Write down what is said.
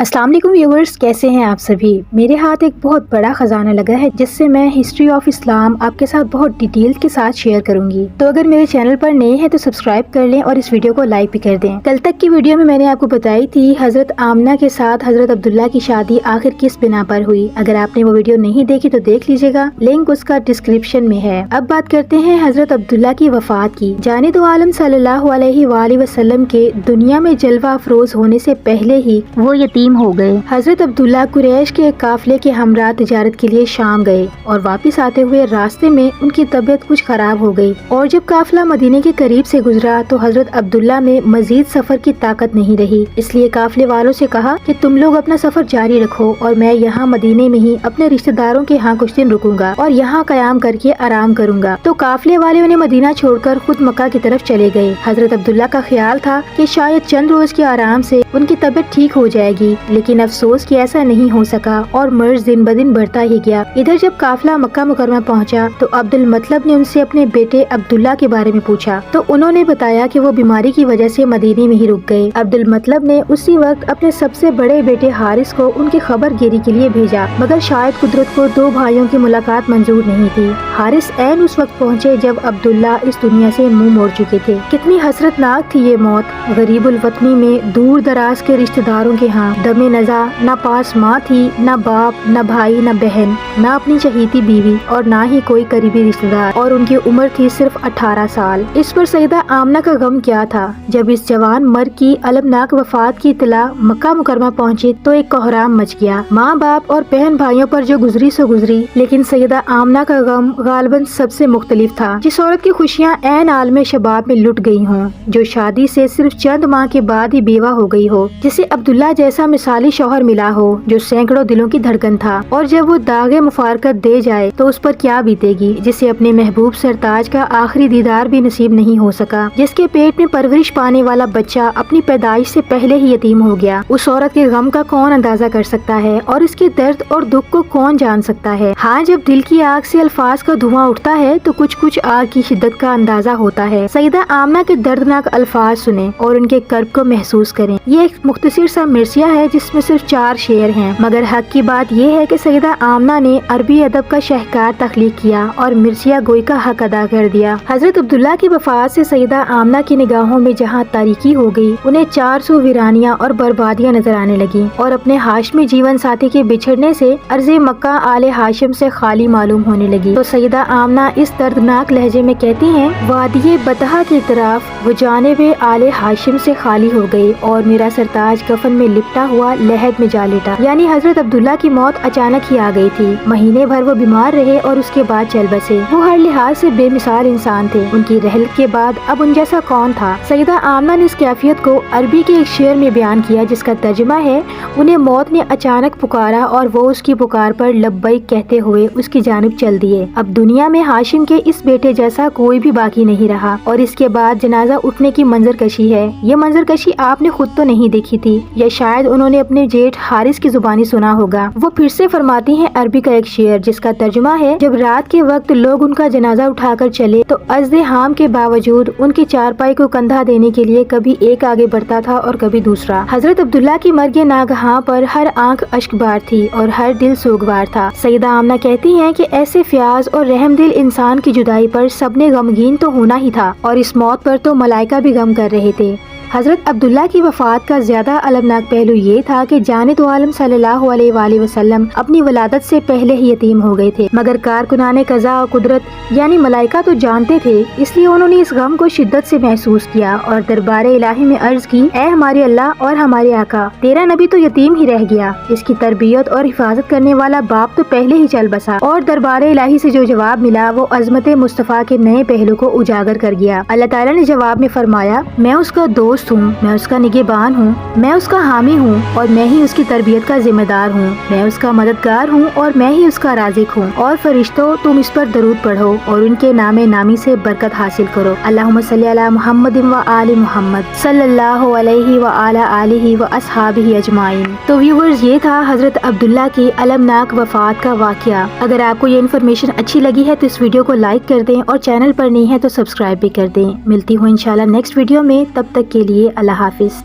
अस्सलाम वालेकुम व्यूअर्स, कैसे हैं आप सभी। मेरे हाथ एक बहुत बड़ा खजाना लगा है जिससे मैं हिस्ट्री ऑफ इस्लाम आपके साथ बहुत डिटेल के साथ शेयर करूंगी। तो अगर मेरे चैनल पर नए हैं तो सब्सक्राइब कर लें और इस वीडियो को लाइक भी कर दें। कल तक की वीडियो में मैंने आपको बताई थी हजरत आमना के साथ हजरत अब्दुल्ला की शादी आखिर किस बिना पर हुई। अगर आपने वो वीडियो नहीं देखी तो देख लीजिएगा, लिंक उसका डिस्क्रिप्शन में है। अब बात करते हैं हजरत अब्दुल्ला की वफात की। जाने दो आलम सल्लल्लाहु अलैहि वसल्लम के दुनिया में जलवा अफरोज होने से पहले ही वो यतीम हो गए। हजरत अब्दुल्ला कुरैश के एक काफिले के हमरा तिजारत के लिए शाम गए और वापस आते हुए रास्ते में उनकी तबीयत कुछ खराब हो गई और जब काफिला मदीने के करीब से गुजरा तो हजरत अब्दुल्ला में मजीद सफर की ताकत नहीं रही। इसलिए काफिले वालों से कहा कि तुम लोग अपना सफर जारी रखो और मैं यहाँ मदीने में ही अपने रिश्तेदारों के यहाँ कुछ दिन रुकूंगा और यहाँ कयाम करके आराम करूंगा। तो काफिले वाले उन्हें मदीना छोड़कर खुद मक्का की तरफ चले गए। हजरत अब्दुल्ला का ख्याल था कि शायद चंद रोज के आराम से उनकी तबीयत ठीक हो जाएगी, लेकिन अफसोस कि ऐसा नहीं हो सका और मर्ज दिन ब दिन बढ़ता ही गया। इधर जब काफिला मक्का मुकरमा पहुंचा तो अब्दुल मतलब ने उनसे अपने बेटे अब्दुल्ला के बारे में पूछा तो उन्होंने बताया कि वो बीमारी की वजह से मदीने में ही रुक गए। अब्दुल मतलब ने उसी वक्त अपने सबसे बड़े बेटे हारिस को उनकी खबर गिरी के लिए भेजा, मगर शायद कुदरत को दो भाइयों की मुलाकात मंजूर नहीं थी। हारिस ऐन उस वक्त पहुँचे जब अब्दुल्ला इस दुनिया से मुँह मोड़ चुके थे। कितनी हसरतनाक थी ये मौत। गरीबुल वतनी में दूर दराज के रिश्तेदारों के यहाँ दमे नजा, न पास माँ थी, न बाप, न भाई, न बहन, न अपनी चहीती बीवी और न ही कोई करीबी रिश्तेदार, और उनकी उम्र थी सिर्फ 18 साल। इस पर सईदा आमना का गम क्या था। जब इस जवान मर्द की अलमनाक वफात की इत्तला मक्का मुकरमा पहुँची तो एक कोहराम मच गया। माँ बाप और बहन भाइयों पर जो गुजरी सो गुजरी, लेकिन सईदा आमना का गम गालिबन सबसे मुख्तलिफ था। जिस औरत की खुशियाँ ऐन आलमे शबाब में लुट गई हों, जो शादी से सिर्फ चंद माह के बाद ही बेवा हो गई हो, जिसे अब्दुल्ला जैसा मिसाली शौहर मिला हो जो सैकड़ों दिलों की धड़कन था, और जब वो दागे मुफारकत दे जाए तो उस पर क्या बीतेगी। जिसे अपने महबूब सरताज का आखिरी दीदार भी नसीब नहीं हो सका, जिसके पेट में परवरिश पाने वाला बच्चा अपनी पैदाइश से पहले ही यतीम हो गया। उस औरत के गम का कौन अंदाजा कर सकता है और इसके दर्द और दुख को कौन जान सकता है। हाँ, जब दिल की आग से अल्फाज का धुआं उठता है तो कुछ कुछ आग की शिद्दत का अंदाजा होता है। सईदा आमना के दर्दनाक अल्फाज सुने और उनके कर्ब को महसूस करें। ये एक मुख्तसर सा मिर्सिया है जिसमें सिर्फ 4 शेर हैं, मगर हक की बात यह है कि सईदा आमना ने अरबी अदब का शहकार तख्लीक किया और मिर्सिया गोई का हक अदा कर दिया। हजरत अब्दुल्ला की वफात से सईदा आमना की निगाहों में जहाँ तारीकी हो गई, उन्हें 400 वीरानियां और बर्बादियां नजर आने लगी और अपने हाशमी जीवन साथी के बिछड़ने से अर्ज़े मक्का आले हाशिम से खाली मालूम होने लगी। तो सईदा आमना इस दर्दनाक लहजे में कहती हैं, वादिये बतहा की तरफ वो जानिबे आले हाशिम से खाली हो गई और मेरा सरताज कफन में लिपटा हुआ लहद में जा लेटा। यानी हजरत अब्दुल्ला की मौत अचानक ही आ गई थी। महीने भर वो बीमार रहे और उसके बाद चल बसे। वो हर लिहाज से बेमिसाल इंसान थे। उनकी रहलत के बाद अब उन जैसा कौन था। सईदा आमना ने इस कैफियत को अरबी के एक शेर में बयान किया जिसका तर्जुमा है, उन्हें मौत ने अचानक पुकारा और वो उसकी पुकार पर लब्बैक कहते हुए उसकी जानिब चल दिए। अब दुनिया में हाशिम के इस बेटे जैसा कोई भी बाकी नहीं रहा और इसके बाद जनाजा उठने की मंजर कशी है। ये मंजर कशी आपने खुद तो नहीं देखी थी, या शायद उन्होंने अपने जेठ हारिस की जुबानी सुना होगा। वो फिर से फरमाती हैं अरबी का एक शेर जिसका तर्जुमा है, जब रात के वक्त लोग उनका जनाजा उठाकर चले तो अज़्दे हाम के बावजूद उनकी चारपाई को कंधा देने के लिए कभी एक आगे बढ़ता था और कभी दूसरा। हजरत अब्दुल्ला की मर्गे नागहां पर हर आंख अश्कबार थी और हर दिल सोगवार था। सईदा आमना कहती हैं कि ऐसे फ्याज और रहमदिल इंसान की जुदाई पर सबने गमगीन तो होना ही था और इस मौत पर तो मलाइका भी गम कर रहे थे। हजरत अब्दुल्ला की वफात का ज्यादा अलमनाक पहलू ये था कि जाने तो आलम सल्लल्लाहु अलैहि वसल्लम अपनी वलादत से पहले ही यतीम हो गए थे, मगर कारकुनाने कज़ा और कुदरत यानी मलाइका तो जानते थे। इसलिए उन्होंने इस गम को शिद्दत से महसूस किया और दरबारे इलाही में अर्ज की, ऐ हमारे अल्लाह और हमारे आका, तेरा नबी तो यतीम ही रह गया, इसकी तरबियत और हिफाजत करने वाला बाप तो पहले ही चल बसा। और दरबारे इलाही से जो जवाब मिला वो अजमत मुस्तफ़ा के नए पहलू को उजागर कर गया। अल्लाह ताला ने जवाब में फरमाया, मैं उसका दोस्त हूँ, मैं उसका निगहबान हूँ, मैं उसका हामी हूँ और मैं ही उसकी तरबियत का जिम्मेदार हूँ, मैं उसका मददगार हूँ और मैं ही उसका राज़िक हूँ। और फरिश्तों, तुम इस पर दरूद पढ़ो और उनके नामे नामी से बरकत हासिल करो। अल्लाहुम्मा सल्ली अला मुहम्मद व आलि मुहम्मद सल्लल्लाहु अलैहि व अला आलिहि व अस्हाबिहि अजमाइन। तो व्यूअर्स, ये था हजरत अब्दुल्ला की अलमनाक वफात का वाक़या। अगर आपको ये इन्फॉर्मेशन अच्छी लगी है तो इस वीडियो को लाइक कर दें और चैनल पर नहीं है तो सब्सक्राइब भी कर दें। मिलती हूँ इंशाल्लाह नेक्स्ट वीडियो में, तब तक के लिए अल्लाह हाफिज।